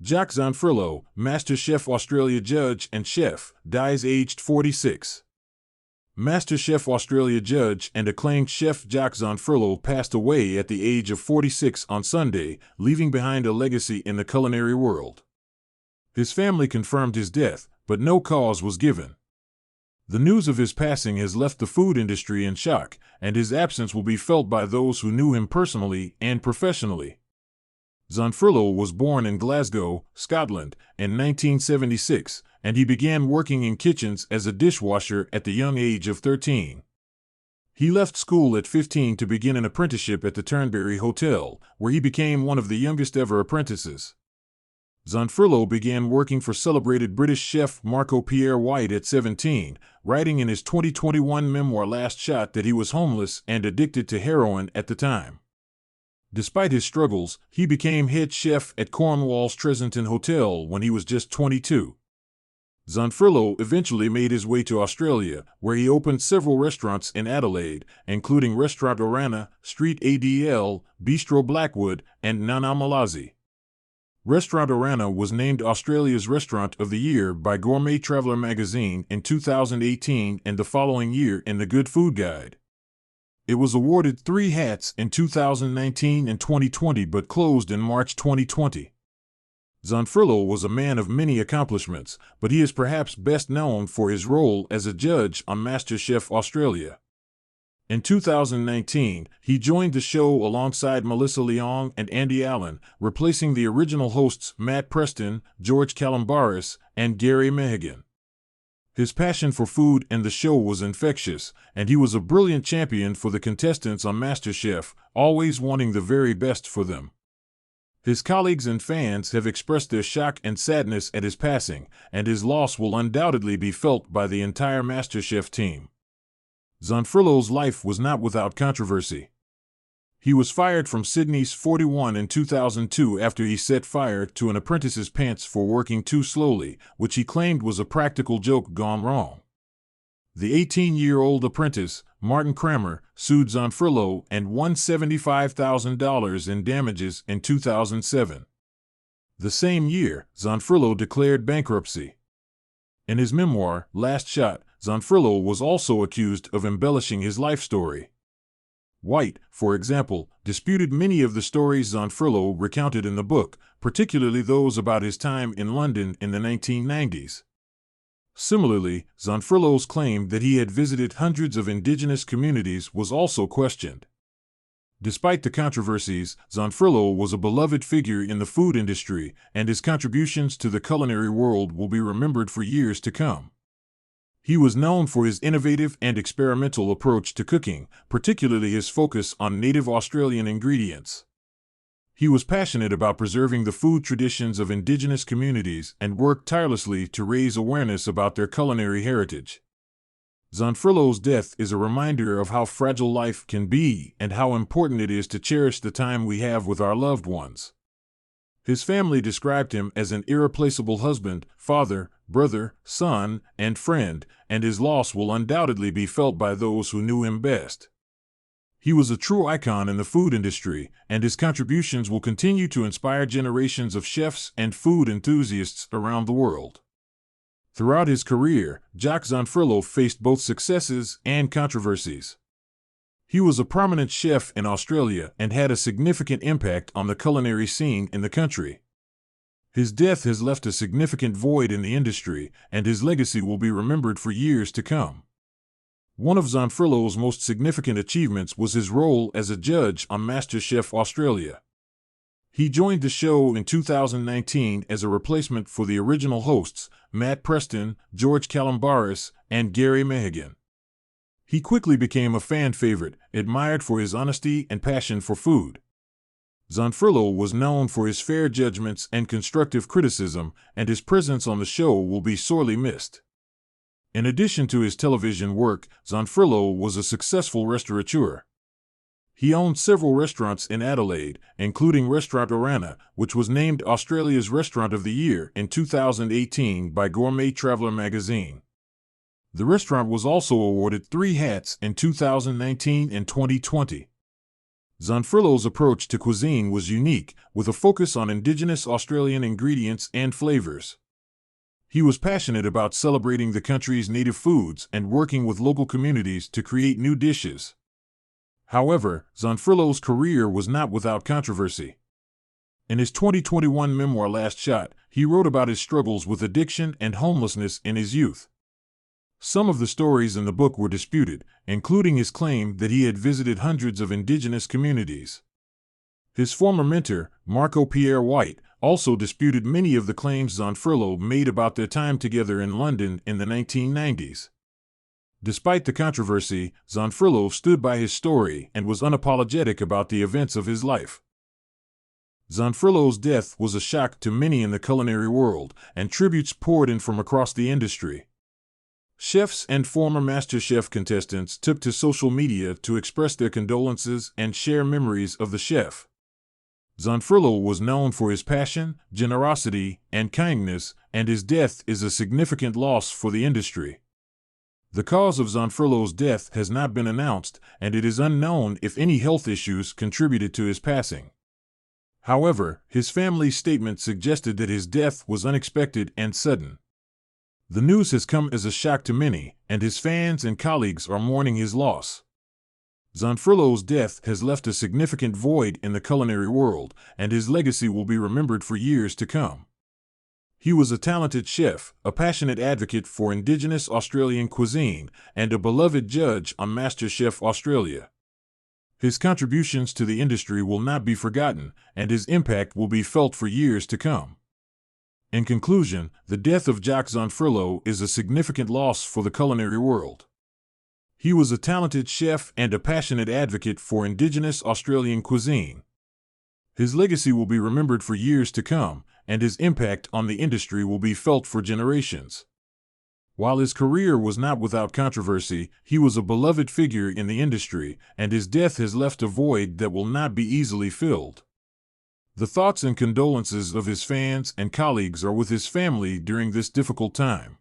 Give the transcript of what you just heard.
Jock Zonfrillo, MasterChef Australia judge and chef, dies aged 46. MasterChef Australia judge and acclaimed chef Jock Zonfrillo passed away at the age of 46 on Sunday, leaving behind a legacy in the culinary world. His family confirmed his death, but no cause was given. The news of his passing has left the food industry in shock, and his absence will be felt by those who knew him personally and professionally. Zonfrillo was born in Glasgow, Scotland, in 1976, and he began working in kitchens as a dishwasher at the young age of 13. He left school at 15 to begin an apprenticeship at the Turnberry Hotel, where he became one of the youngest ever apprentices. Zonfrillo began working for celebrated British chef Marco Pierre White at 17, writing in his 2021 memoir Last Shot that he was homeless and addicted to heroin at the time. Despite his struggles, he became head chef at Cornwall's Tresanton Hotel when he was just 22. Zonfrillo eventually made his way to Australia, where he opened several restaurants in Adelaide, including Restaurant Orana, Street ADL, Bistro Blackwood, and Nana Malazi. Restaurant Orana was named Australia's Restaurant of the Year by Gourmet Traveller magazine in 2018 and the following year in the Good Food Guide. It was awarded 3 hats in 2019 and 2020 but closed in March 2020. Zonfrillo was a man of many accomplishments, but he is perhaps best known for his role as a judge on MasterChef Australia. In 2019, he joined the show alongside Melissa Leong and Andy Allen, replacing the original hosts Matt Preston, George Calombaris, and Gary Mehigan. His passion for food and the show was infectious, and he was a brilliant champion for the contestants on MasterChef, always wanting the very best for them. His colleagues and fans have expressed their shock and sadness at his passing, and his loss will undoubtedly be felt by the entire MasterChef team. Zonfrillo's life was not without controversy. He was fired from Sydney's 41 in 2002 after he set fire to an apprentice's pants for working too slowly, which he claimed was a practical joke gone wrong. The 18-year-old apprentice, Martin Kramer, sued Zonfrillo and won $75,000 in damages in 2007. The same year, Zonfrillo declared bankruptcy. In his memoir, Last Shot, Zonfrillo was also accused of embellishing his life story. White, for example, disputed many of the stories Zonfrillo recounted in the book, particularly those about his time in London in the 1990s. Similarly, Zonfrillo's claim that he had visited hundreds of indigenous communities was also questioned. Despite the controversies, Zonfrillo was a beloved figure in the food industry, and his contributions to the culinary world will be remembered for years to come. He was known for his innovative and experimental approach to cooking, particularly his focus on native Australian ingredients. He was passionate about preserving the food traditions of indigenous communities and worked tirelessly to raise awareness about their culinary heritage. Zonfrillo's death is a reminder of how fragile life can be and how important it is to cherish the time we have with our loved ones. His family described him as an irreplaceable husband, father, brother, son, and friend, and his loss will undoubtedly be felt by those who knew him best. He was a true icon in the food industry, and his contributions will continue to inspire generations of chefs and food enthusiasts around the world. Throughout his career, Jock Zonfrillo faced both successes and controversies. He was a prominent chef in Australia and had a significant impact on the culinary scene in the country. His death has left a significant void in the industry, and his legacy will be remembered for years to come. One of Zonfrillo's most significant achievements was his role as a judge on MasterChef Australia. He joined the show in 2019 as a replacement for the original hosts, Matt Preston, George Calombaris, and Gary Mehigan. He quickly became a fan favorite, admired for his honesty and passion for food. Zonfrillo was known for his fair judgments and constructive criticism, and his presence on the show will be sorely missed. In addition to his television work, Zonfrillo was a successful restaurateur. He owned several restaurants in Adelaide, including Restaurant Orana, which was named Australia's Restaurant of the Year in 2018 by Gourmet Traveller magazine. The restaurant was also awarded 3 hats in 2019 and 2020. Zonfrillo's approach to cuisine was unique, with a focus on indigenous Australian ingredients and flavors. He was passionate about celebrating the country's native foods and working with local communities to create new dishes. However, Zonfrillo's career was not without controversy. In his 2021 memoir Last Shot, he wrote about his struggles with addiction and homelessness in his youth. Some of the stories in the book were disputed, including his claim that he had visited hundreds of indigenous communities. His former mentor, Marco Pierre White, also disputed many of the claims Zonfrillo made about their time together in London in the 1990s. Despite the controversy, Zonfrillo stood by his story and was unapologetic about the events of his life. Zonfrillo's death was a shock to many in the culinary world, and tributes poured in from across the industry. Chefs and former MasterChef contestants took to social media to express their condolences and share memories of the chef. Zonfrillo was known for his passion, generosity, and kindness, and his death is a significant loss for the industry. The cause of Zonfrillo's death has not been announced, and it is unknown if any health issues contributed to his passing. However, his family's statement suggested that his death was unexpected and sudden. The news has come as a shock to many, and his fans and colleagues are mourning his loss. Zonfrillo's death has left a significant void in the culinary world, and his legacy will be remembered for years to come. He was a talented chef, a passionate advocate for indigenous Australian cuisine, and a beloved judge on MasterChef Australia. His contributions to the industry will not be forgotten, and his impact will be felt for years to come. In conclusion, the death of Jock Zonfrillo is a significant loss for the culinary world. He was a talented chef and a passionate advocate for indigenous Australian cuisine. His legacy will be remembered for years to come, and his impact on the industry will be felt for generations. While his career was not without controversy, he was a beloved figure in the industry, and his death has left a void that will not be easily filled. The thoughts and condolences of his fans and colleagues are with his family during this difficult time.